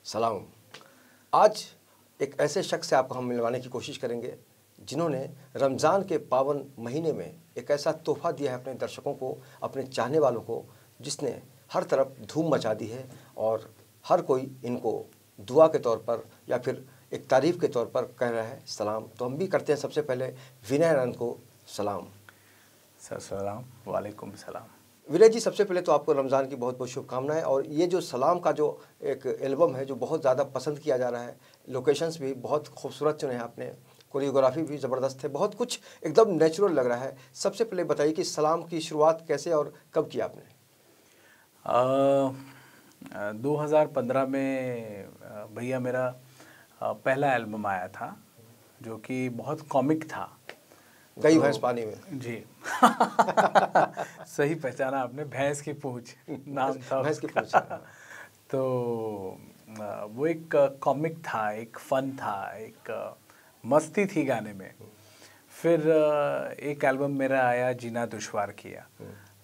सलाम। आज एक ऐसे शख्स से आपको हम मिलवाने की कोशिश करेंगे जिन्होंने रमज़ान के पावन महीने में एक ऐसा तोहफ़ा दिया है अपने दर्शकों को, अपने चाहने वालों को, जिसने हर तरफ धूम मचा दी है और हर कोई इनको दुआ के तौर पर या फिर एक तारीफ़ के तौर पर कह रहा है सलाम। तो हम भी करते हैं सबसे पहले विनय आनंद को सलाम। सर सलाम, वालेकुम सलाम। विनय जी, सबसे पहले तो आपको रमज़ान की बहुत बहुत शुभकामनाएं। और ये जो सलाम का जो एक एल्बम है जो बहुत ज़्यादा पसंद किया जा रहा है, लोकेशंस भी बहुत खूबसूरत चुने हैं आपने, कोरियोग्राफी भी ज़बरदस्त है, बहुत कुछ एकदम नेचुरल लग रहा है। सबसे पहले बताइए कि सलाम की शुरुआत कैसे और कब की आपने? 2015 में भैया मेरा पहला एल्बम आया था जो कि बहुत कॉमिक था। गई भैंस पानी में। जी सही पहचाना आपने, भैंस की पूंछ नाम था भैंस की उसका। पूंछ। तो वो एक कॉमिक था, एक फन था, एक मस्ती थी गाने में। फिर एक एल्बम मेरा आया जीना दुश्वार किया,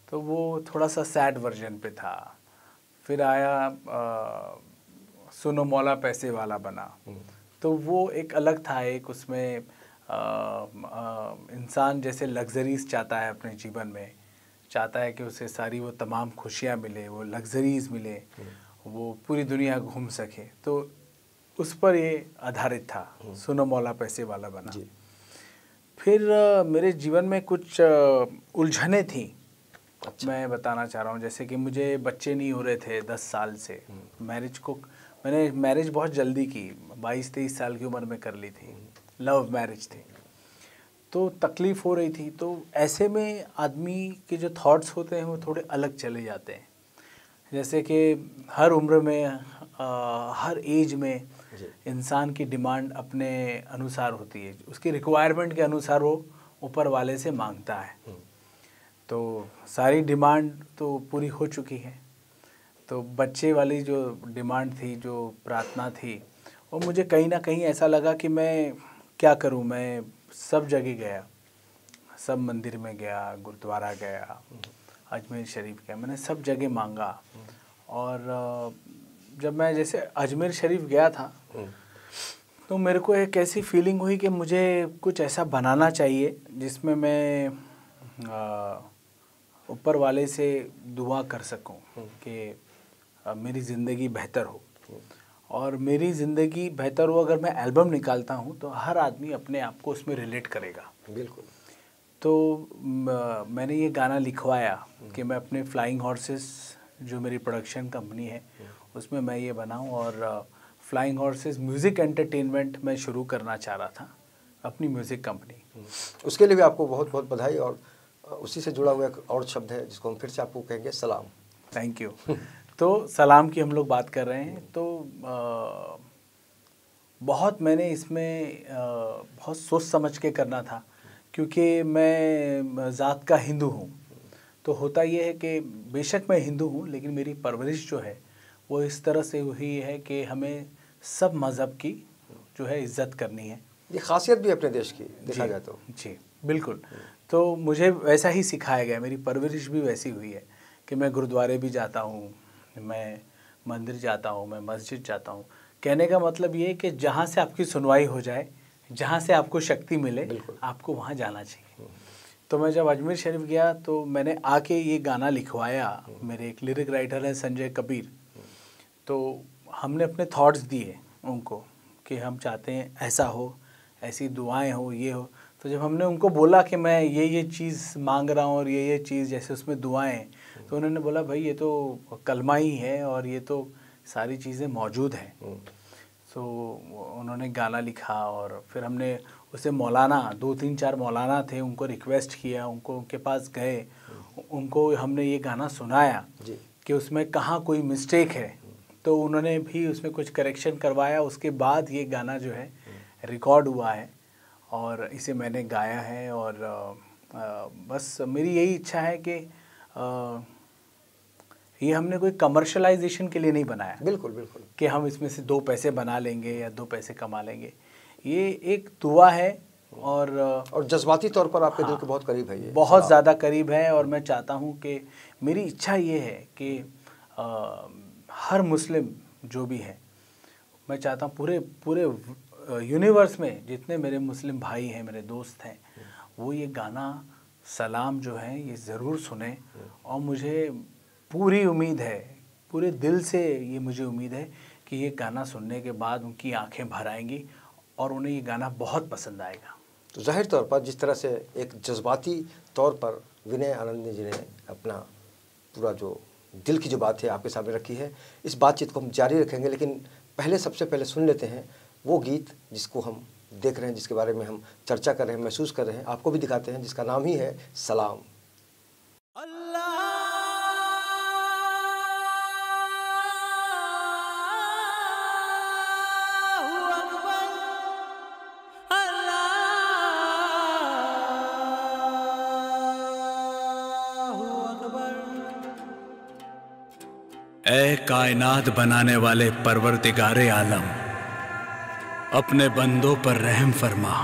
तो वो थोड़ा सा सैड वर्जन पे था। फिर आया सुनो मौला पैसे वाला बना, तो वो एक अलग था। एक उसमें इंसान जैसे लग्जरीज चाहता है अपने जीवन में, चाहता है कि उसे सारी वो तमाम खुशियाँ मिले, वो लग्जरीज मिले, वो पूरी दुनिया घूम सके। तो उस पर ये आधारित था, सुनो मौला पैसे वाला बना। जी। फिर मेरे जीवन में कुछ उलझने थी। अच्छा। मैं बताना चाह रहा हूँ, जैसे कि मुझे बच्चे नहीं हो रहे थे 10 साल से। मैंने मैरिज बहुत जल्दी की, 22-23 साल की उम्र में कर ली थी, लव मैरिज थी। तो तकलीफ़ हो रही थी। तो ऐसे में आदमी के जो थॉट्स होते हैं वो थोड़े अलग चले जाते हैं। जैसे कि हर उम्र में हर एज में इंसान की डिमांड अपने अनुसार होती है, उसकी रिक्वायरमेंट के अनुसार वो ऊपर वाले से मांगता है। तो सारी डिमांड तो पूरी हो चुकी है, तो बच्चे वाली जो डिमांड थी, जो प्रार्थना थी, वो मुझे कहीं ना कहीं ऐसा लगा कि मैं क्या करूं। मैं सब जगह गया, सब मंदिर में गया, गुरुद्वारा गया, अजमेर शरीफ गया, मैंने सब जगह मांगा। और जब मैं जैसे अजमेर शरीफ गया था तो मेरे को एक ऐसी फीलिंग हुई कि मुझे कुछ ऐसा बनाना चाहिए जिसमें मैं ऊपर वाले से दुआ कर सकूं कि मेरी ज़िंदगी बेहतर हो। और मेरी ज़िंदगी बेहतर हो अगर मैं एल्बम निकालता हूं तो हर आदमी अपने आप को उसमें रिलेट करेगा। बिल्कुल। तो मैंने ये गाना लिखवाया कि मैं अपने फ्लाइंग हॉर्सेस, जो मेरी प्रोडक्शन कंपनी है, उसमें मैं ये बनाऊं। और फ्लाइंग हॉर्सेस म्यूज़िक एंटरटेनमेंट मैं शुरू करना चाह रहा था, अपनी म्यूज़िक कंपनी। उसके लिए भी आपको बहुत बहुत बधाई। और उसी से जुड़ा हुआ एक और शब्द है जिसको हम फिर से आपको कहेंगे सलाम। Thank you. तो सलाम की हम लोग बात कर रहे हैं। तो बहुत मैंने इसमें बहुत सोच समझ के करना था, क्योंकि मैं ज़ात का हिंदू हूँ। तो होता ये है कि बेशक मैं हिंदू हूँ, लेकिन मेरी परवरिश जो है वो इस तरह से हुई है कि हमें सब मज़हब की जो है इज़्ज़त करनी है। ये खासियत भी अपने देश की देखा जाए तो। जी बिल्कुल। तो मुझे वैसा ही सिखाया गया, मेरी परवरिश भी वैसी हुई है कि मैं गुरुद्वारे भी जाता हूँ, मैं मंदिर जाता हूँ, मैं मस्जिद जाता हूँ। कहने का मतलब ये है कि जहाँ से आपकी सुनवाई हो जाए, जहाँ से आपको शक्ति मिले, आपको वहाँ जाना चाहिए। तो मैं जब अजमेर शरीफ गया तो मैंने आके ये गाना लिखवाया। मेरे एक लिरिक राइटर हैं संजय कबीर, तो हमने अपने थॉट्स दिए उनको कि हम चाहते हैं ऐसा हो, ऐसी दुआएं हो, ये हो। तो जब हमने उनको बोला कि मैं ये चीज़ मांग रहा हूँ और ये चीज़ जैसे उसमें दुआएं, तो उन्होंने बोला भाई ये तो कलमा ही है और ये तो सारी चीज़ें मौजूद हैं। तो उन्होंने गाना लिखा और फिर हमने उसे मौलाना, 2-3-4 मौलाना थे, उनको रिक्वेस्ट किया, उनके पास गए, उनको हमने ये गाना सुनाया कि उसमें कहाँ कोई मिस्टेक है। तो उन्होंने भी उसमें कुछ करेक्शन करवाया। उसके बाद ये गाना जो है रिकॉर्ड हुआ है और इसे मैंने गाया है। और बस मेरी यही इच्छा है कि ये हमने कोई कमर्शलाइजेशन के लिए नहीं बनाया। बिल्कुल बिल्कुल। कि हम इसमें से 2 पैसे बना लेंगे या 2 पैसे कमा लेंगे। ये एक दुआ है और जज्बाती तौर पर आपके दिल के बहुत करीब है ये, बहुत ज़्यादा करीब है। और मैं चाहता हूँ कि मेरी इच्छा ये है कि हर मुस्लिम जो भी है मैं चाहता हूँ पूरे पूरे यूनिवर्स में जितने मेरे मुस्लिम भाई हैं, मेरे दोस्त हैं, वो ये गाना सलाम जो है ये ज़रूर सुने। और मुझे पूरी उम्मीद है, पूरे दिल से ये मुझे उम्मीद है कि ये गाना सुनने के बाद उनकी आंखें भर आएंगी और उन्हें ये गाना बहुत पसंद आएगा। तो जाहिर तौर पर जिस तरह से एक जज्बाती तौर पर विनय आनंद जी ने अपना पूरा जो दिल की जो बात है आपके सामने रखी है, इस बातचीत को हम जारी रखेंगे, लेकिन सबसे पहले सुन लेते हैं वो गीत जिसको हम देख रहे हैं, जिसके बारे में हम चर्चा कर रहे हैं, महसूस कर रहे हैं, आपको भी दिखाते हैं, जिसका नाम ही है सलाम। ऐ कायनात बनाने वाले परवरदिगारे आलम, अपने बंदों पर रहम फरमा,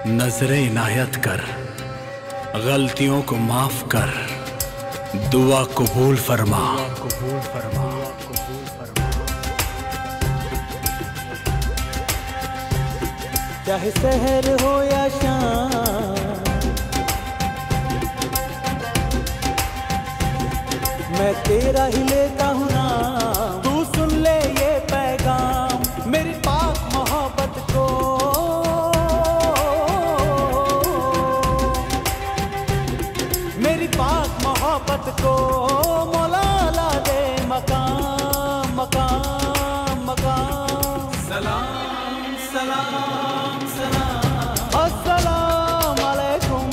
नजरे इनायत कर, गलतियों को माफ कर, दुआ कबूल फरमा। चाहे सहर हो या शाम, मैं तेरा ही लेता हूँ नाम, तू सुन ले ये पैगाम मेरी पाक मोहब्बत को, मेरी पाक मोहब्बत को मौला ला दे मकाम मकाम मकाम। सलाम सलाम सलाम अस्सलाम अलैकुम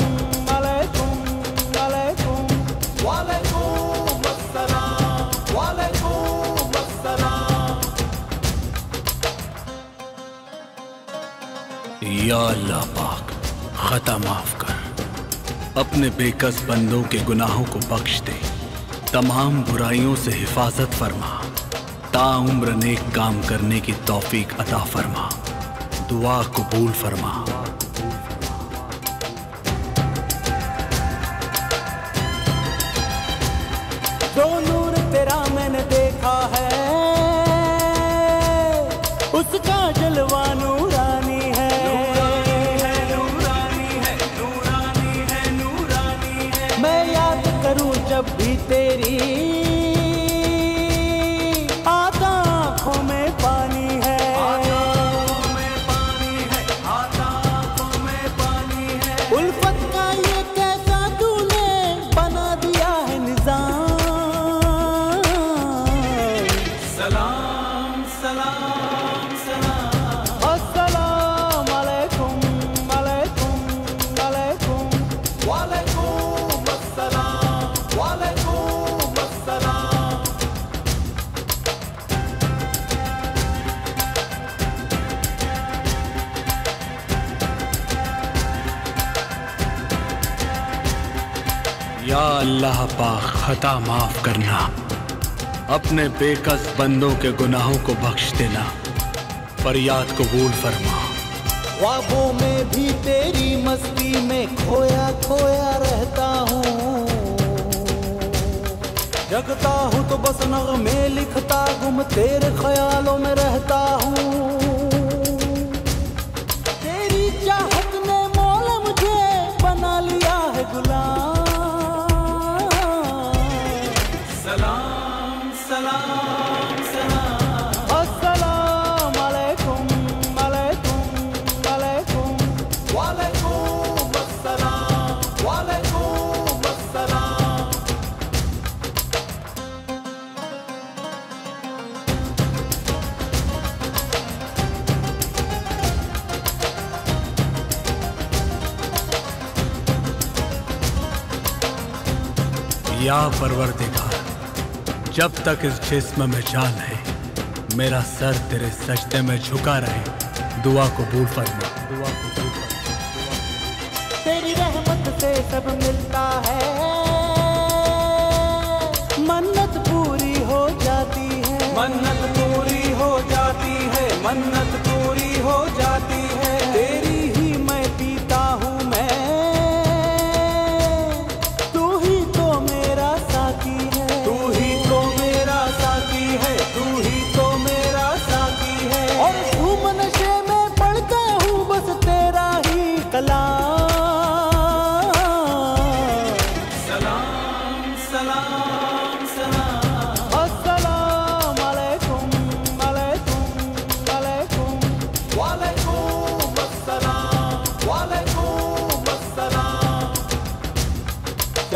अलैकुम अलैकुम वालेकुम अस्सलाम वालेकुम अस्सलाम। या अल्लाह पाक खता माफ कर, अपने बेकस बंदों के गुनाहों को बख्श दे, तमाम बुराइयों से हिफाजत फरमा, ताउम्र नेक काम करने की तौफीक अता फरमा, दुआ कबूल फरमा। जो नूर तेरा मैंने देखा है, उसका जलवा नूरानी है, नूरानी है, नूरानी है, नूरानी है। मैं याद करूं जब भी तेरी, आता आँखों में पानी है, आँखों में पानी है, आँखों में पानी है। उल्फत का ये कैसा तूने बना दिया है निजाम। सलाम सलाम सलाम अस्सलाम अलैकुम अलैकुम अलैकुम वालेकुम अस्सलाम वालेकुम अस्सलाम। या अल्लाह पाक खता माफ करना, अपने बेकस बंदों के गुनाहों को बख्श देना, फरियाद कबूल फरमा। ख्वाबों में भी तेरी मस्ती में खोया खोया रहता हूँ, जगता हूँ तो बस नग़मे लिखता, गुम तेरे ख्यालों में रहता हूँ। तेरी चाहत ने मौला मुझे बना लिया है गुलाम। सलाम सलाम सलाम अस्सलाम अलैकुम अलैकुम अलैकुम वालेकुम अस्सलाम वालेकुम अस्सलाम। या परवरदिगार, जब तक इस जिस्म में जान है, मेरा सर तेरे सजदे में झुका रहे, दुआ कबूल फरमा, दुआ कबूल फरमा। तेरी रहमत से सब मिलता है, मन्नत पूरी हो जाती है, मन्नत पूरी हो जाती है, मन्नत पूरी हो जाती है। तेरी ही मैं पीता हूँ मैं, तू ही तो मेरा साथी है, तू ही तो मेरा साथी है, तू ही तो मेरा साथी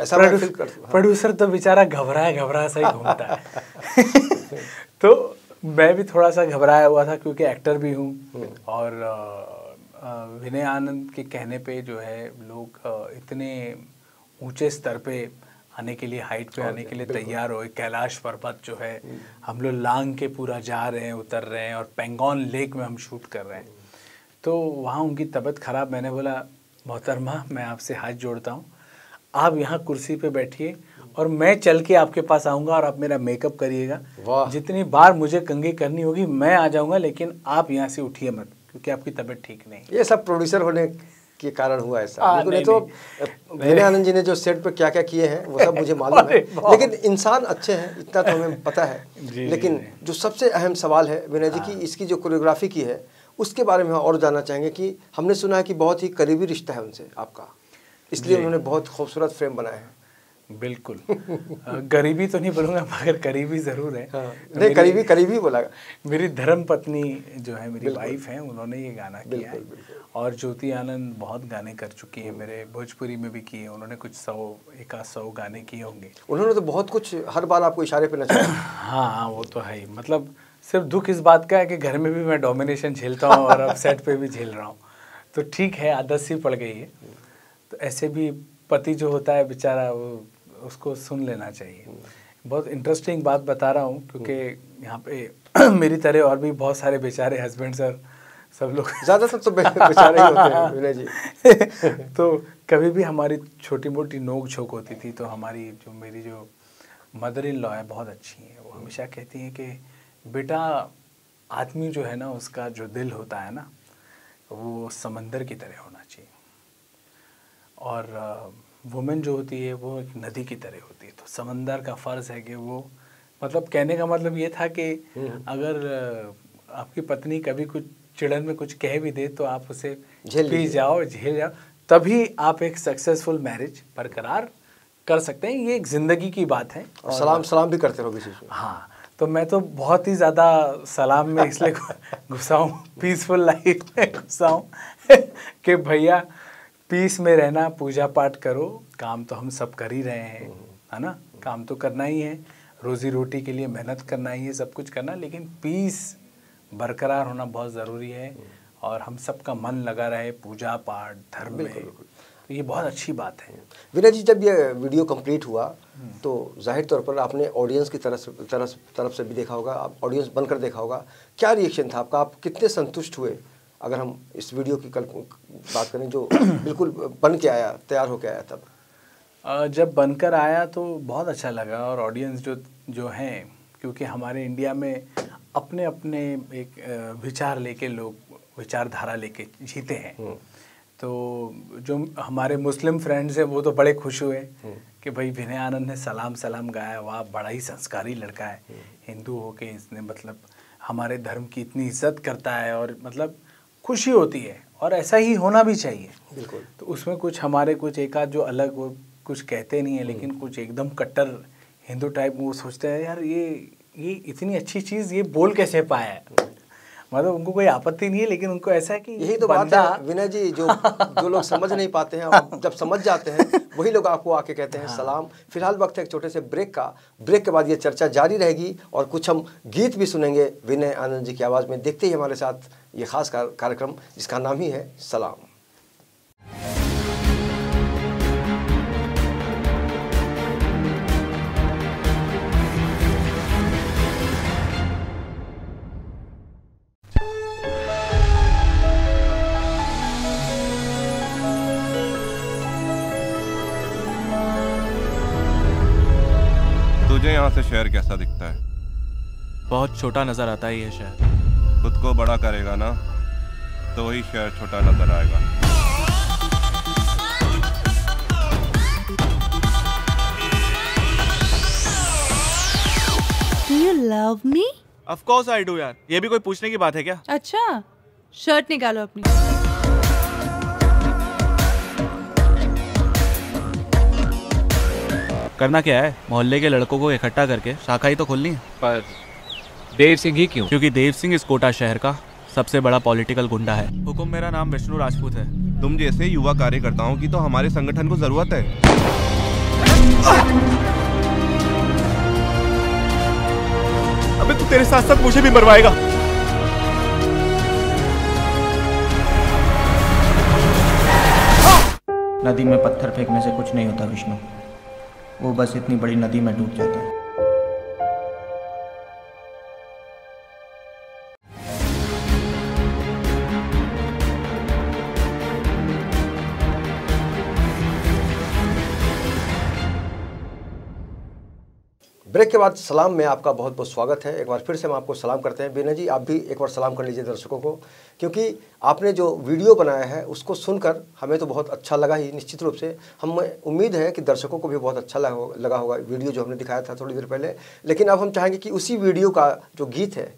ऐसा मैं फील करता हूँ। प्रोड्यूसर तो बेचारा घबराया सा ही घूमता है। तो मैं भी थोड़ा सा घबराया हुआ था क्योंकि एक्टर भी हूँ, और विनय आनंद के कहने पे जो है लोग इतने ऊंचे स्तर पे आने के लिए, हाइट पे आने के लिए तैयार हो। कैलाश पर्वत जो है हम लोग लांग के पूरा जा रहे हैं, उतर रहे हैं, और पेंगोंग लेक में हम शूट कर रहे हैं। तो वहाँ उनकी तबीयत ख़राब, मैंने बोला मोहतरमा मैं आपसे हाथ जोड़ता हूँ, आप यहाँ कुर्सी पे बैठिए और मैं चल के आपके पास आऊँगा और आप मेरा मेकअप करिएगा। जितनी बार मुझे कंघी करनी होगी मैं आ जाऊँगा, लेकिन आप यहाँ से उठिए मत, क्योंकि आपकी तबीयत ठीक नहीं। ये सब प्रोड्यूसर होने के कारण हुआ ऐसा। नहीं तो विनय आनंद जी ने जो सेट पर क्या क्या किए हैं वो सब मुझे मालूम है, लेकिन इंसान अच्छे हैं इतना तो हमें पता है। लेकिन जो सबसे अहम सवाल है विनय जी की, इसकी जो कोरियोग्राफी की है उसके बारे में और जानना चाहेंगे कि हमने सुना है कि बहुत ही करीबी रिश्ता है उनसे आपका, इसलिए उन्होंने बहुत खूबसूरत फ्रेम बनाए हैं। बिल्कुल। गरीबी तो नहीं बोलूँगा मगर करीबी ज़रूर है। नहीं, करीबी बोला। मेरी धर्म पत्नी जो है, मेरी वाइफ है, उन्होंने ये गाना किया है। और ज्योति आनंद बहुत गाने कर चुकी है, मेरे भोजपुरी में भी किए, उन्होंने कुछ 100 गाने किए होंगे। उन्होंने तो बहुत कुछ हर बार आपको इशारे पे नचाया। हाँ वो तो है ही। मतलब सिर्फ दुख इस बात का है कि घर में भी मैं डोमिनेशन झेलता हूँ और अब सेट पे भी झेल रहा हूँ, तो ठीक है, आदत सी पड़ गई है। तो ऐसे भी पति जो होता है बेचारा, वो उसको सुन लेना चाहिए। बहुत इंटरेस्टिंग बात बता रहा हूँ, क्योंकि यहाँ पे मेरी तरह और भी बहुत सारे बेचारे हस्बैंड्स और सब लोग, ज़्यादातर तो बेचारे ही होते हैं विनय जी। तो कभी भी हमारी छोटी मोटी नोक झोंक होती थी, तो मेरी जो मदर इन लॉ है बहुत अच्छी है, वो हमेशा कहती हैं कि बेटा आदमी जो है ना, उसका जो दिल होता है ना, वो समंदर की तरह होना चाहिए, और वुमेन जो होती है वो एक नदी की तरह होती है। तो समंदर का फ़र्ज़ है कि वो, मतलब कहने का मतलब ये था कि अगर आपकी पत्नी कभी कुछ चिड़न में कुछ कह भी दे तो आप उसे झेल जाओ, तभी आप एक सक्सेसफुल मैरिज बरकरार कर सकते हैं। ये एक ज़िंदगी की बात है। और सलाम भी करते रहो बीच में। हाँ, तो मैं तो बहुत ही ज़्यादा सलाम में इसलिए घुसा हूँ, पीसफुल लाइफ में घुसा हूँ कि भैया पीस में रहना, पूजा पाठ करो, काम तो हम सब कर ही रहे हैं, है ना, काम तो करना ही है, रोज़ी रोटी के लिए मेहनत करना ही है, सब कुछ करना, लेकिन पीस बरकरार होना बहुत ज़रूरी है, और हम सब का मन लगा रहे पूजा पाठ धर्म में, तो ये बहुत अच्छी बात है। विनय जी, जब ये वीडियो कंप्लीट हुआ तो जाहिर तौर पर आपने ऑडियंस की तरफ से भी देखा होगा, आप ऑडियंस बनकर देखा होगा, क्या रिएक्शन था आपका? आप कितने संतुष्ट हुए? अगर हम इस वीडियो की कल बात करें जो बिल्कुल बन के आया, तैयार होके आया, तब जब बनकर आया तो बहुत अच्छा लगा। और ऑडियंस जो हैं, क्योंकि हमारे इंडिया में अपने अपने एक विचार लेके लोग विचारधारा लेके जीते हैं, तो जो हमारे मुस्लिम फ्रेंड्स हैं वो तो बड़े खुश हुए कि भाई विनय आनंद ने सलाम गाया, वाह बड़ा ही संस्कारी लड़का है, हिंदू होके इसने मतलब हमारे धर्म की इतनी इज्जत करता है, और मतलब खुशी होती है, और ऐसा ही होना भी चाहिए। बिल्कुल। तो उसमें कुछ हमारे कुछ एक आध जो अलग, वो कुछ कहते नहीं है, लेकिन कुछ एकदम कट्टर हिंदू टाइप, वो सोचते हैं यार ये इतनी अच्छी चीज़ ये बोल कैसे पाया है, मतलब उनको कोई आपत्ति नहीं है, लेकिन उनको ऐसा है कि यही तो बात है विनय जी, जो लोग समझ नहीं पाते हैं, और जब समझ जाते हैं वही लोग आपको आके कहते हैं सलाम। फिलहाल वक्त है एक छोटे से ब्रेक के बाद ये चर्चा जारी रहेगी, और कुछ हम गीत भी सुनेंगे विनय आनंद जी की आवाज़ में। देखते ही हमारे साथ ये खास कार्यक्रम जिसका नाम ही है सलाम। तुझे यहाँ से शहर कैसा दिखता है? बहुत छोटा नजर आता है ये शहर। खुद को बड़ा करेगा ना तो वही शहर छोटा नजर आएगा। Do you love me? Of course I do यार, ये भी कोई पूछने की बात है क्या? अच्छा, शर्ट निकालो अपनी। करना क्या है? मोहल्ले के लड़कों को इकट्ठा करके शाखा ही तो खोलनी है। पर देव सिंह ही क्यों? क्योंकि देव सिंह इस कोटा शहर का सबसे बड़ा पॉलिटिकल गुंडा है। हुकुम, मेरा नाम विष्णु राजपूत है। तुम जैसे युवा कार्यकर्ताओं की तो हमारे संगठन को जरूरत है। अबे तू तेरे साथ साथ मुझे भी मरवाएगा। नदी में पत्थर फेंकने से कुछ नहीं होता विष्णु, वो बस इतनी बड़ी नदी में डूब जाता है। ब्रेक के बाद सलाम में आपका बहुत बहुत स्वागत है। एक बार फिर से हम आपको सलाम करते हैं। बीना जी, आप भी एक बार सलाम कर लीजिए दर्शकों को, क्योंकि आपने जो वीडियो बनाया है उसको सुनकर हमें तो बहुत अच्छा लगा ही। निश्चित रूप से हमें उम्मीद है कि दर्शकों को भी बहुत अच्छा लगा होगा वीडियो जो हमने दिखाया था थोड़ी देर पहले। लेकिन अब हम चाहेंगे कि उसी वीडियो का जो गीत है,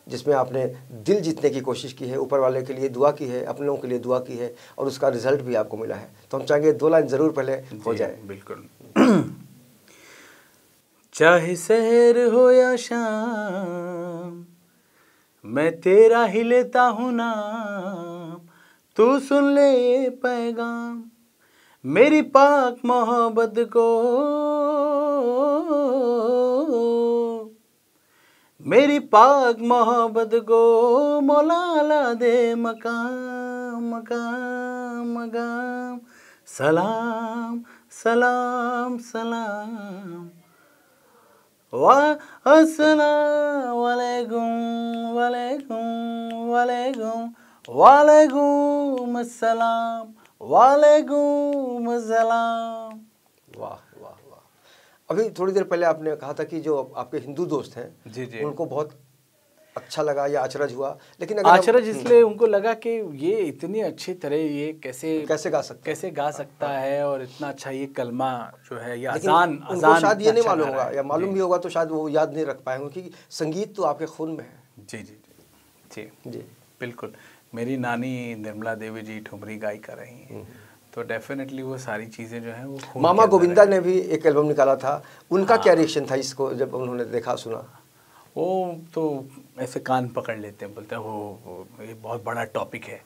जिसमें आपने दिल जीतने की कोशिश की है, ऊपर वाले के लिए दुआ की है, अपने लोगों के लिए दुआ की है और उसका रिजल्ट भी आपको मिला है, तो हम चाहेंगे 2 लाइन ज़रूर पहले हो जाए। बिल्कुल। चाहे शहर हो या शाम, मैं तेरा ही लेता हूँ नाम, तू सुन ले ये पैगाम मेरी पाक मोहब्बत को, मेरी पाक मोहब्बत को मौला ला दे मकाम मकाम मकाम। सलाम सलाम सलाम अस्सलाम वालेकुम वालेकुम वालेकुम वालेकुम अस्सलाम वालेकुम अस्सलाम। वाह वाह वाह। अभी थोड़ी देर पहले आपने कहा था कि जो आपके हिंदू दोस्त हैं, जी जी, उनको बहुत अच्छा लगा या अचरज हुआ, लेकिन अगर अचरज इसलिए उनको लगा कि ये इतनी अच्छी तरह ये कैसे गा सकता है और इतना अच्छा ये कलमा जो है ये अजान उनको शायद ये नहीं मालूम होगा, या मालूम भी होगा तो शायद वो याद नहीं रख पाए होंगे, क्योंकि संगीत तो आपके खून में है। जी जी जी जी बिल्कुल। मेरी नानी निर्मला देवी जी ठुमरी गायिका रही हैं, तो डेफिनेटली वो सारी चीज़ें जो हैं वो मामा गोविंदा ने भी एक एल्बम निकाला था, उनका क्या रिएक्शन था इसको जब उन्होंने देखा सुना? वो तो ऐसे कान पकड़ लेते हैं, बोलते हैं वो ये बहुत बड़ा टॉपिक है।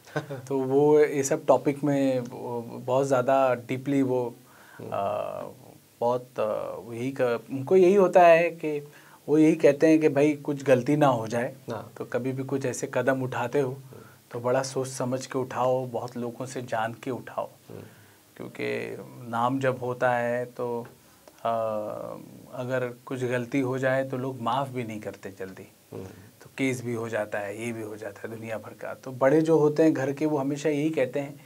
तो वो ये सब टॉपिक में बहुत ज़्यादा डीपली वो बहुत उनको यही होता है कि वो यही कहते हैं कि भाई कुछ गलती ना हो जाए, तो कभी भी कुछ ऐसे कदम उठाते हो तो बड़ा सोच समझ के उठाओ, बहुत लोगों से जान के उठाओ, क्योंकि नाम जब होता है तो अगर कुछ गलती हो जाए तो लोग माफ़ भी नहीं करते जल्दी, तो केस भी हो जाता है, ये भी हो जाता है दुनिया भर का। तो बड़े जो होते हैं घर के वो हमेशा यही कहते हैं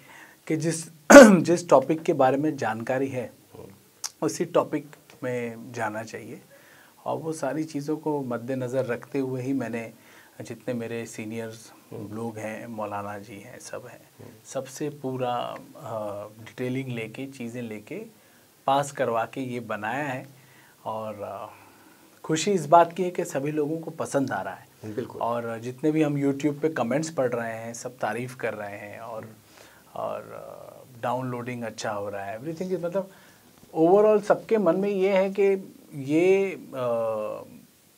कि जिस टॉपिक के बारे में जानकारी है उसी टॉपिक में जाना चाहिए, और वो सारी चीज़ों को मद्देनज़र रखते हुए ही मैंने जितने मेरे सीनियर्स लोग हैं, मौलाना जी हैं, सब हैं, सबसे पूरा डिटेलिंग लेके चीज़ें लेके पास करवा के ये बनाया है। और खुशी इस बात की है कि सभी लोगों को पसंद आ रहा है। बिल्कुल। और जितने भी हम YouTube पे कमेंट्स पढ़ रहे हैं सब तारीफ़ कर रहे हैं, और डाउनलोडिंग अच्छा हो रहा है, एवरीथिंग। मतलब ओवरऑल सबके मन में ये है कि ये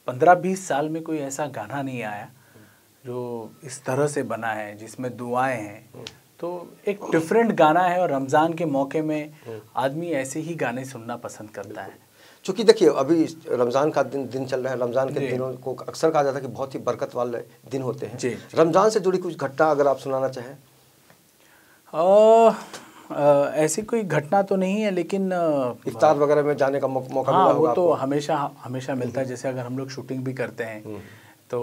15-20 साल में कोई ऐसा गाना नहीं आया जो इस तरह से बना है, जिसमें दुआएं हैं। तो एक डिफरेंट गाना है, और रमज़ान के मौके में आदमी ऐसे ही गाने सुनना पसंद करता है। क्योंकि देखिए अभी रमज़ान का दिन चल रहा है, रमज़ान के दिनों को अक्सर कहा जाता है कि बहुत ही बरकत वाले दिन होते हैं। रमज़ान से जुड़ी कुछ घटना अगर आप सुनाना चाहें? ऐसी कोई घटना तो नहीं है, लेकिन इफ्तार वगैरह में जाने का मौका मिला होगा? वो तो हमेशा मिलता है। जैसे अगर हम लोग शूटिंग भी करते हैं तो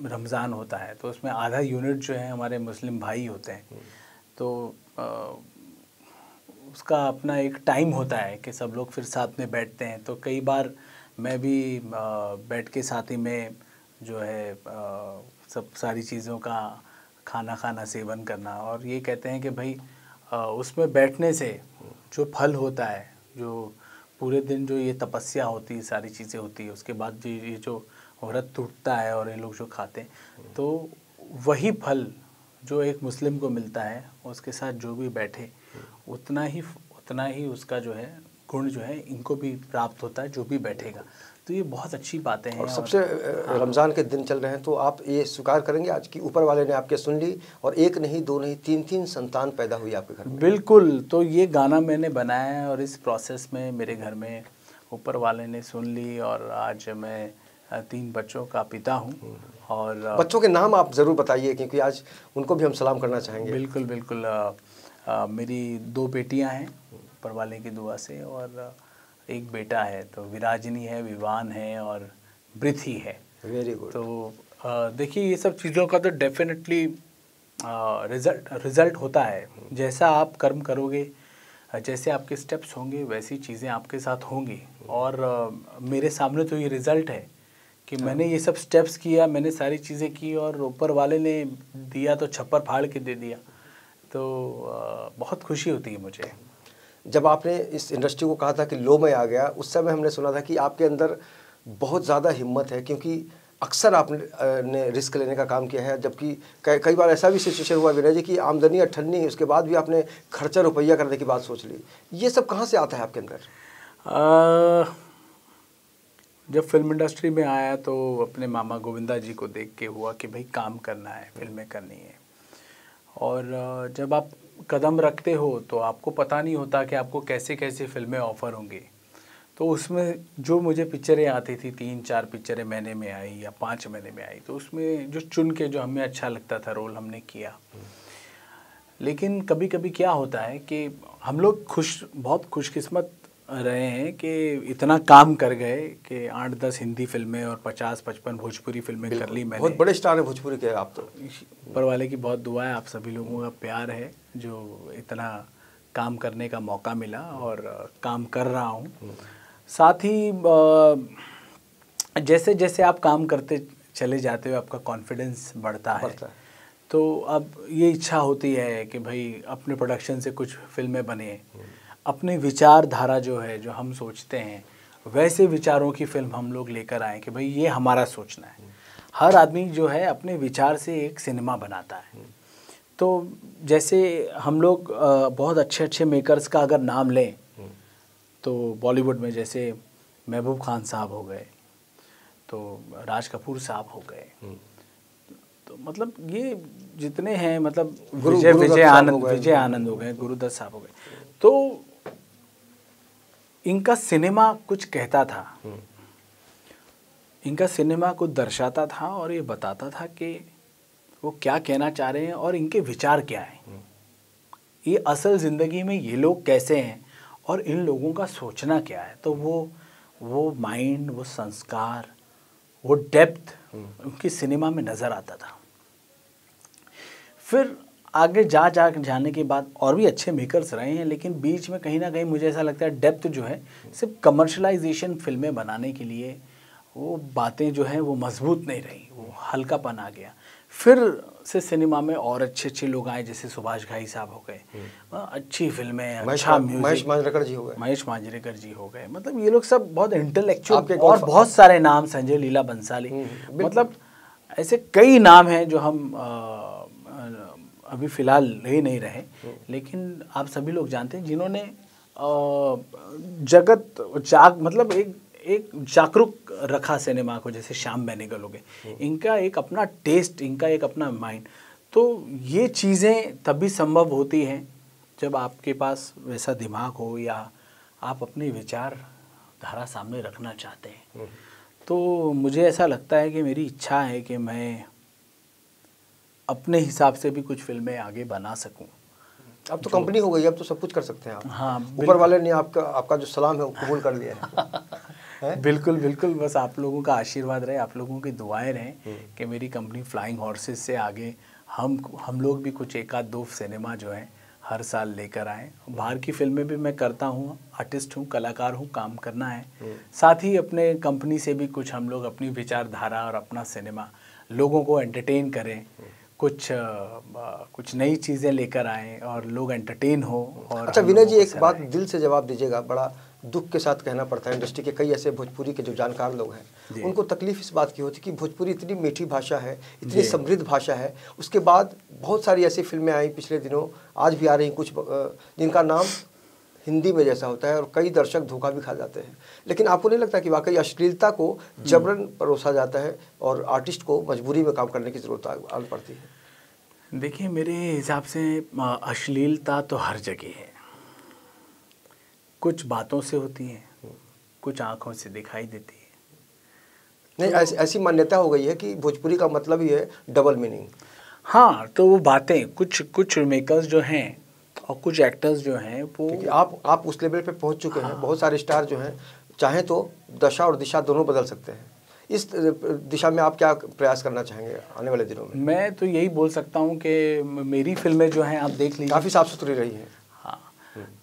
रमज़ान होता है तो उसमें आधा यूनिट जो है हमारे मुस्लिम भाई होते हैं, तो उसका अपना एक टाइम होता है कि सब लोग फिर साथ में बैठते हैं। तो कई बार मैं भी बैठ के साथ ही में जो है सब सारी चीज़ों का खाना सेवन करना, और ये कहते हैं कि भाई उसमें बैठने से जो फल होता है, जो पूरे दिन जो ये तपस्या होती है, सारी चीज़ें होती है, उसके बाद ये जो व्रत टूटता है और ये लोग जो खाते हैं, तो वही फल जो एक मुस्लिम को मिलता है, उसके साथ जो भी बैठे उतना ही उसका जो है गुण जो है इनको भी प्राप्त होता है, जो भी बैठेगा। तो ये बहुत अच्छी बातें हैं। और सबसे रमज़ान के दिन चल रहे हैं, तो आप ये स्वीकार करेंगे आज कि ऊपर वाले ने आपके सुन ली और एक नहीं, दो नहीं, तीन संतान पैदा हुई आपके घर में? बिल्कुल। तो ये गाना मैंने बनाया है और इस प्रोसेस में मेरे घर में ऊपर वाले ने सुन ली और आज मैं 3 बच्चों का पिता हूँ। और बच्चों के नाम आप ज़रूर बताइए, क्योंकि आज उनको भी हम सलाम करना चाहेंगे। बिल्कुल बिल्कुल। मेरी 2 बेटियां हैं ऊपर वाले की दुआ से, और एक बेटा है। तो विराजनी है, विवान है और ब्रिथी है। Very good. तो देखिए ये सब चीज़ों का तो डेफिनेटली रिज़ल्ट होता है। जैसा आप कर्म करोगे, जैसे आपके स्टेप्स होंगे, वैसी चीज़ें आपके साथ होंगी। और मेरे सामने तो ये रिज़ल्ट है कि मैंने ये सब स्टेप्स किया, मैंने सारी चीज़ें की और ऊपर वाले ने दिया तो छप्पर फाड़ के दे दिया। तो बहुत खुशी होती है मुझे। जब आपने इस इंडस्ट्री को कहा था कि लो में आ गया, उस समय हमने सुना था कि आपके अंदर बहुत ज़्यादा हिम्मत है, क्योंकि अक्सर आपने रिस्क लेने का काम किया है। जबकि कई बार ऐसा भी सिचुएशन हुआ विनय जी कि आमदनी अठन्नी, उसके बाद भी आपने खर्चा रुपया करने की बात सोच ली। ये सब कहाँ से आता है आपके अंदर? जब फिल्म इंडस्ट्री में आया तो अपने मामा गोविंदा जी को देख के हुआ कि भाई काम करना है, फिल्में करनी है। और जब आप कदम रखते हो तो आपको पता नहीं होता कि आपको कैसे कैसे फिल्में ऑफ़र होंगी। तो उसमें जो मुझे पिक्चरें आती थी, 3-4 पिक्चरें महीने में आई या 5 महीने में आई, तो उसमें जो चुन के जो हमें अच्छा लगता था रोल हमने किया। लेकिन कभी कभी क्या होता है कि हम लोग बहुत खुशकिस्मत रहे हैं कि इतना काम कर गए कि 8-10 हिंदी फिल्में और 50-55 भोजपुरी फिल्में कर ली मैंने। बहुत बड़े स्टार है भोजपुरी के आप तो। ऊपर वाले की बहुत दुआ है, आप सभी लोगों का प्यार है जो इतना काम करने का मौका मिला और काम कर रहा हूँ। साथ ही जैसे जैसे आप काम करते चले जाते हो आपका कॉन्फिडेंस बढ़ता है। तो अब ये इच्छा होती है कि भाई अपने प्रोडक्शन से कुछ फिल्में बने, अपने विचारधारा जो है, जो हम सोचते हैं वैसे विचारों की फिल्म हम लोग लेकर आए कि भाई ये हमारा सोचना है। हर आदमी जो है अपने विचार से एक सिनेमा बनाता है। तो जैसे हम लोग बहुत अच्छे अच्छे मेकर्स का अगर नाम लें तो बॉलीवुड में जैसे महबूब खान साहब हो गए, तो राज कपूर साहब हो गए, तो मतलब ये जितने हैं, मतलब विजय आनंद हो गए, गुरुदत्त साहब हो गए, तो इनका सिनेमा कुछ कहता था, इनका सिनेमा कुछ दर्शाता था और ये बताता था कि वो क्या कहना चाह रहे हैं और इनके विचार क्या हैं, ये असल ज़िंदगी में ये लोग कैसे हैं और इन लोगों का सोचना क्या है। तो वो माइंड, वो संस्कार, वो डेप्थ उनकी सिनेमा में नज़र आता था। फिर आगे जाने के बाद और भी अच्छे मेकर्स रहे हैं, लेकिन बीच में कहीं ना कहीं मुझे ऐसा लगता है डेप्थ जो है सिर्फ कमर्शलाइजेशन फिल्में बनाने के लिए वो बातें जो हैं वो मजबूत नहीं रही, वो हल्कापन आ गया। फिर से सिनेमा में और अच्छे अच्छे लोग आए, जैसे सुभाष घाई साहब हो गए, अच्छी फिल्में, अच्छा म्यूजिक, महेश मांजरेकर जी हो गए, मतलब ये लोग सब बहुत इंटेलेक्चुअल, और बहुत सारे नाम, संजय लीला बंसाली, मतलब ऐसे कई नाम हैं जो हम अभी फ़िलहाल ले नहीं रहे, लेकिन आप सभी लोग जानते हैं जिन्होंने मतलब एक जागरूक रखा सिनेमा को, जैसे श्याम बेनेगल हो गए। इनका एक अपना टेस्ट, इनका एक अपना माइंड। तो ये चीज़ें तभी संभव होती हैं जब आपके पास वैसा दिमाग हो या आप अपनी विचारधारा सामने रखना चाहते हैं। तो मुझे ऐसा लगता है कि मेरी इच्छा है कि मैं अपने हिसाब से भी कुछ फिल्में आगे बना सकूं। अब तो कंपनी हो गई, अब तो सब कुछ कर सकते हैं आप। हाँ, ऊपर वाले ने आपका जो सलाम है वो कबूल कर लिया है। बिल्कुल बिल्कुल, बस आप लोगों का आशीर्वाद रहे, आप लोगों की दुआएं रहें कि मेरी कंपनी फ्लाइंग हॉर्सेस से आगे हम लोग भी कुछ 1-2 सिनेमा जो है हर साल लेकर आएँ। बाहर की फिल्में भी मैं करता हूँ, आर्टिस्ट हूँ, कलाकार हूँ, काम करना है। साथ ही अपने कंपनी से भी कुछ हम लोग अपनी विचारधारा और अपना सिनेमा लोगों को एंटरटेन करें, कुछ नई चीज़ें लेकर आएँ और लोग एंटरटेन हो। और अच्छा विनय जी, एक बात दिल से जवाब दीजिएगा, बड़ा दुख के साथ कहना पड़ता है, इंडस्ट्री के कई ऐसे भोजपुरी के जो जानकार लोग हैं उनको तकलीफ इस बात की होती है कि भोजपुरी इतनी मीठी भाषा है, इतनी समृद्ध भाषा है, उसके बाद बहुत सारी ऐसी फिल्में आई पिछले दिनों, आज भी आ रही कुछ, जिनका नाम हिंदी में जैसा होता है और कई दर्शक धोखा भी खा जाते हैं। लेकिन आपको नहीं लगता कि वाकई अश्लीलता को जबरन परोसा जाता है और आर्टिस्ट को मजबूरी में काम करने की ज़रूरत आन पड़ती है? देखिए, मेरे हिसाब से अश्लीलता तो हर जगह है। कुछ बातों से होती है, कुछ आँखों से दिखाई देती है। नहीं, ऐसी मान्यता हो गई है कि भोजपुरी का मतलब ही है डबल मीनिंग। हाँ, तो वो बातें कुछ मेकर्स जो हैं और कुछ एक्टर्स जो हैं वो, क्योंकि आप उस लेवल पे पहुंच चुके हैं। बहुत सारे स्टार जो हैं चाहें तो दशा और दिशा दोनों बदल सकते हैं। इस दिशा में आप क्या प्रयास करना चाहेंगे आने वाले दिनों में? मैं तो यही बोल सकता हूँ कि मेरी फिल्में जो हैं आप देख लीजिए, काफ़ी साफ़ सुथरी रही हैं। हाँ,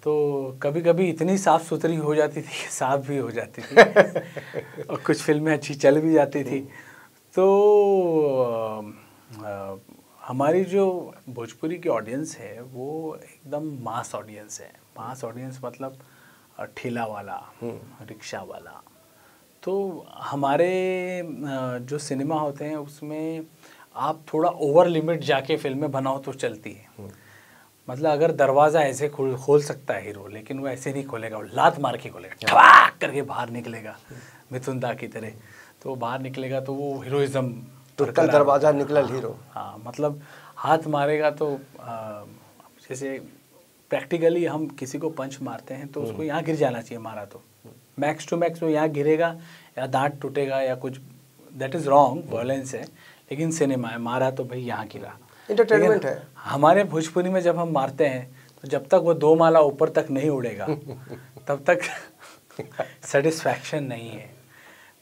तो कभी कभी इतनी साफ़ सुथरी हो जाती थी कि साफ भी हो जाती थी और कुछ फिल्में अच्छी चल भी जाती थी। तो हमारी जो भोजपुरी की ऑडियंस है वो एकदम मास ऑडियंस है। मास ऑडियंस मतलब ठेला वाला, रिक्शा वाला। तो हमारे जो सिनेमा होते हैं उसमें आप थोड़ा ओवर लिमिट जाके फिल्में बनाओ तो चलती है। मतलब अगर दरवाज़ा ऐसे खोल सकता है हीरो, लेकिन वो ऐसे नहीं खोलेगा, वो लात मार के खोलेगा, ठवाक करके बाहर निकलेगा मिथुन दा की तरह। तो बाहर निकलेगा तो वो हीरोइज्म, टुटल दरवाज़ा निकलल हीरो। हाँ, मतलब हाथ मारेगा तो जैसे प्रैक्टिकली हम किसी को पंच मारते हैं तो उसको यहाँ गिर जाना चाहिए, मारा तो मैक्स टू मैक्स वो यहाँ गिरेगा या दांत टूटेगा या कुछ, दैट इज़ रॉन्ग, वायलेंस है। लेकिन सिनेमा है, मारा तो भाई यहाँ गिरा, एंटरटेनमेंट है। हमारे भोजपुरी में जब हम मारते हैं तो जब तक वो 2 माला ऊपर तक नहीं उड़ेगा तब तक सेटिस्फैक्शन नहीं है।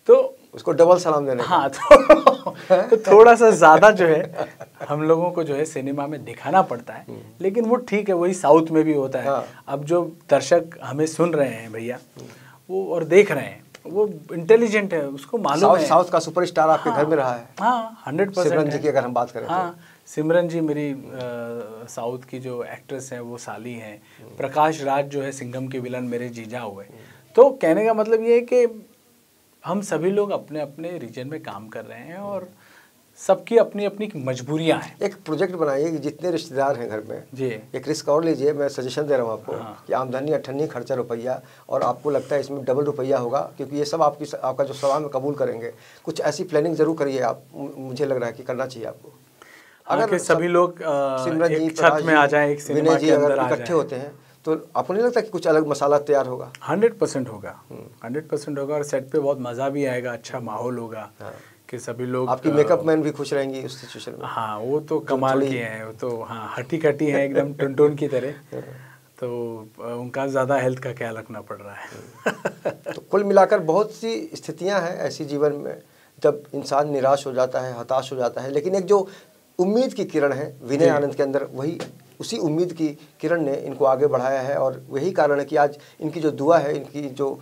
तो उसको डबल सलाम देने। हाँ, तो थोड़ा सा ज़्यादा जो है हम लोगों को जो है सिनेमा में दिखाना पड़ता है। लेकिन वो ठीक है, वही साउथ में भी होता है। हाँ। अब जो दर्शक हमें सुन रहे हैं भैया वो और देख रहे हैं, वो इंटेलिजेंट है, उसको मालूम है। साउथ का सुपरस्टार आपके घर में रहा है। हाँ, 100% सिमरन जी की अगर हम बात करें हाँ, सिमरन जी मेरी साउथ की जो एक्ट्रेस हैं वो साली हैं। प्रकाश राज जो है सिंघम के विलन मेरे जीजा हुए। तो कहने का मतलब ये है कि हम सभी लोग अपने अपने रीजन में काम कर रहे हैं और सबकी अपनी अपनी मजबूरियां हैं। एक प्रोजेक्ट बनाइए कि जितने रिश्तेदार हैं घर में जी, एक रिस्क और लीजिए। मैं सजेशन दे रहा हूँ आपको कि आमदनी 98, खर्चा रुपया, और आपको लगता है इसमें डबल रुपया होगा, क्योंकि ये सब आपका जो सवाल में कबूल करेंगे। कुछ ऐसी प्लानिंग जरूर करिए आप, मुझे लग रहा है कि करना चाहिए आपको। अगर सभी लोग सिमरन जी, एक छत में आ जाए, एक सिनेमा के अंदर आ इकट्ठे होते हैं तो आपको नहीं लगता कि कुछ अलग मसाला तैयार होगा? 100% होगा, 100% होगा। और सेट पे बहुत मज़ा भी आएगा, अच्छा माहौल होगा कि सभी लोग, आपकी मेकअप मैन भी खुश रहेंगी उस सिचुएशन में। हाँ, वो तो कमाल के हैं, वो तो हाँ हट्टी कट्टी है एकदम टुनटुन की तरह। तो उनका ज़्यादा हेल्थ का ख्याल रखना पड़ रहा है। तो कुल मिलाकर बहुत सी स्थितियां हैं ऐसी जीवन में जब इंसान निराश हो जाता है, हताश हो जाता है, लेकिन एक जो उम्मीद की किरण है विनय आनंद के अंदर, वही उसी उम्मीद की किरण ने इनको आगे बढ़ाया है। और वही कारण है कि आज इनकी जो दुआ है, इनकी जो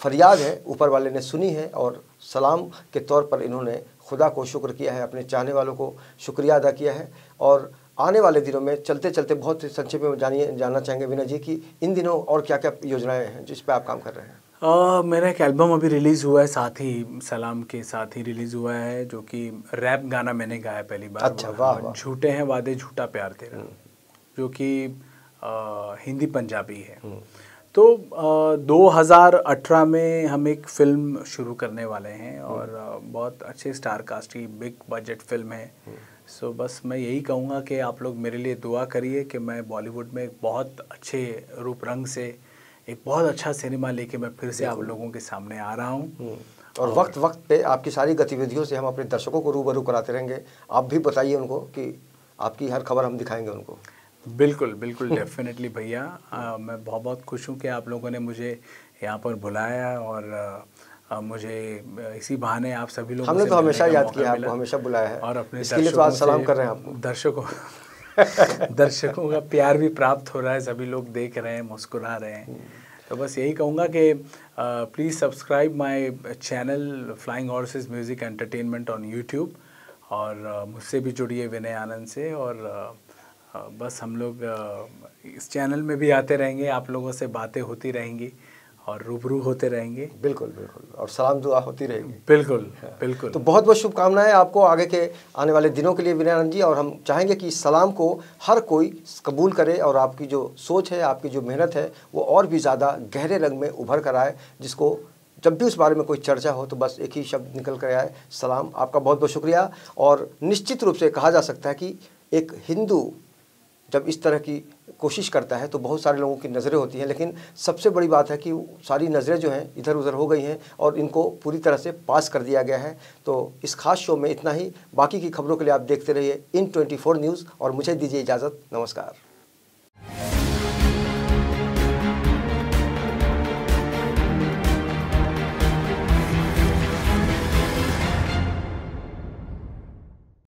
फरियाद है, ऊपर वाले ने सुनी है और सलाम के तौर पर इन्होंने खुदा को शुक्र किया है, अपने चाहने वालों को शुक्रिया अदा किया है। और आने वाले दिनों में चलते चलते बहुत संक्षेप में जानना चाहेंगे विनय जी कि इन दिनों और क्या क्या योजनाएं हैं जिस पर आप काम कर रहे हैं? मेरा एक एल्बम अभी रिलीज़ हुआ है, साथ ही सलाम के साथ ही रिलीज़ हुआ है, जो कि रैप गाना मैंने गाया पहली बार। अच्छा, वाह वाह। झूठे हैं वादे झूठा प्यार तेरा, जो कि हिंदी पंजाबी है। तो 2018 में हम एक फ़िल्म शुरू करने वाले हैं और बहुत अच्छे स्टार कास्ट की बिग बजट फिल्म है। सो बस मैं यही कहूँगा कि आप लोग मेरे लिए दुआ करिए कि मैं बॉलीवुड में एक बहुत अच्छे रूप रंग से एक बहुत अच्छा सिनेमा लेके मैं फिर से आप लोगों के सामने आ रहा हूँ। और वक्त वक्त पे आपकी सारी गतिविधियों से हम अपने दर्शकों को रूबरू कराते रहेंगे। आप भी बताइए उनको कि आपकी हर खबर हम दिखाएंगे उनको। बिल्कुल बिल्कुल, डेफिनेटली भैया। मैं बहुत बहुत खुश हूँ कि आप लोगों ने मुझे यहाँ पर बुलाया और मुझे इसी बहाने आप सभी लोगों हमने से तो हमेशा मिलने का याद मौका किया, मिला आपको हमेशा बुलाया है और अपने इसके लिए तो आज सलाम कर रहे हैं आपको। दर्शकों का प्यार भी प्राप्त हो रहा है, सभी लोग देख रहे हैं, मुस्कुरा रहे हैं। तो बस यही कहूँगा कि please subscribe my channel flying horses music entertainment on YouTube और मुझसे भी जुड़िए विनय आनंद से। और बस हम लोग इस चैनल में भी आते रहेंगे, आप लोगों से बातें होती रहेंगी और रूबरू होते रहेंगे। बिल्कुल बिल्कुल, और सलाम दुआ होती रहेगी। बिल्कुल बिल्कुल। तो बहुत बहुत शुभकामनाएं आपको आगे के आने वाले दिनों के लिए विनयानंद जी, और हम चाहेंगे कि इस सलाम को हर कोई कबूल करे और आपकी जो सोच है, आपकी जो मेहनत है, वो और भी ज़्यादा गहरे रंग में उभर कर आए, जिसको जब भी उस बारे में कोई चर्चा हो तो बस एक ही शब्द निकल कर आए, सलाम। आपका बहुत बहुत शुक्रिया। और निश्चित रूप से कहा जा सकता है कि एक हिंदू जब इस तरह की कोशिश करता है तो बहुत सारे लोगों की नज़रें होती हैं, लेकिन सबसे बड़ी बात है कि सारी नज़रें जो हैं इधर उधर हो गई हैं और इनको पूरी तरह से पास कर दिया गया है। तो इस खास शो में इतना ही। बाकी की खबरों के लिए आप देखते रहिए इन 24 न्यूज़ और मुझे दीजिए इजाज़त। नमस्कार।